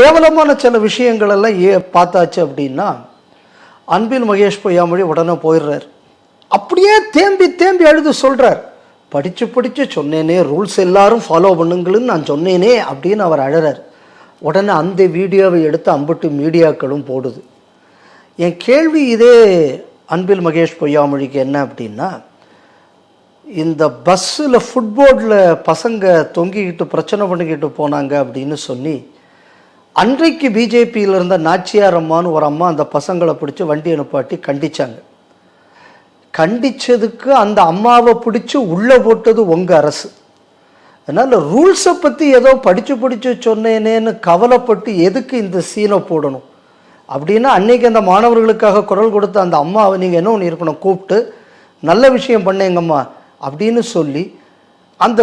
கேவலமான சில விஷயங்கள் எல்லாம் பார்த்தாச்சு அப்படின்னா அன்பில் மகேஷ் பொய்யாமொழி உடனே போயிடுறார். அப்படியே தேம்பி தேம்பி அழுது சொல்கிறார், படித்து படித்து சொன்னேனே, ரூல்ஸ் எல்லாரும் ஃபாலோ பண்ணுங்கள்னு நான் சொன்னேனே அப்படின்னு அவர் அழறார். உடனே அந்த வீடியோவை எடுத்து அம்புட்டு மீடியாக்களும் போடுது. என் கேள்வி இதே அன்பில் மகேஷ் பொய்யாமொழிக்கு என்ன அப்படின்னா, இந்த பஸ்ஸில் ஃபுட்போர்டில் பசங்க தொங்கிக்கிட்டு பிரச்சனை பண்ணிக்கிட்டு போனாங்க அப்படின்னு சொல்லி அன்றைக்கு பிஜேபியில் இருந்த நாச்சியார் அம்மான்னு ஒரு அம்மா அந்த பசங்களை பிடிச்சி வண்டி அனுப்பாட்டி கண்டித்தாங்க. கண்டித்ததுக்கு அந்த அம்மாவை பிடிச்சி உள்ளே போட்டது உங்கள் அரசு. அதனால் ரூல்ஸை பற்றி ஏதோ படித்து சொன்னேனேன்னு கவலைப்பட்டு எதுக்கு இந்த சீனை போடணும் அப்படின்னா, அன்றைக்கி அந்த மாணவர்களுக்காக குரல் கொடுத்த அந்த அம்மாவை நீங்கள் என்ன ஒன்று இருக்கணும், கூப்பிட்டு நல்ல விஷயம் பண்ணேங்கம்மா அப்படின்னு சொல்லி அந்த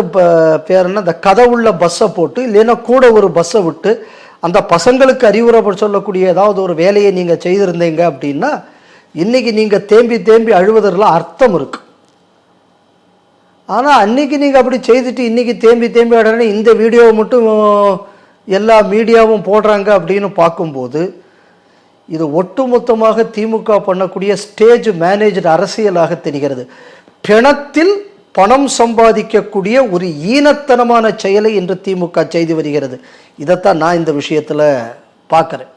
பேரனை அந்த கதை உள்ள பஸ்ஸை போட்டு, இல்லைன்னா கூட ஒரு பஸ்ஸை விட்டு அந்த பசங்களுக்கு அறிவுரை சொல்லக்கூடிய ஏதாவது ஒரு வேலையை நீங்கள் செய்திருந்தீங்க அப்படின்னா இன்றைக்கி நீங்கள் தேம்பி தேம்பி அழுவதெல்லாம் அர்த்தம் இருக்குது. ஆனால் அன்றைக்கி நீங்கள் அப்படி செய்துட்டு இன்றைக்கி தேம்பி தேம்பி அழகே இந்த வீடியோவை மட்டும் எல்லா மீடியாவும் போடுறாங்க அப்படின்னு பார்க்கும்போது இது ஒட்டுமொத்தமாக திமுக பண்ணக்கூடிய ஸ்டேஜ் மேனேஜர் அரசியலாக தெரிகிறது. பிணத்தில் பணம் சம்பாதிக்கக்கூடிய ஒரு ஈனத்தனமான செயலை இன்று திமுக செய்து வருகிறது. இதைத்தான் நான் இந்த விஷயத்தில் பார்க்குறேன்.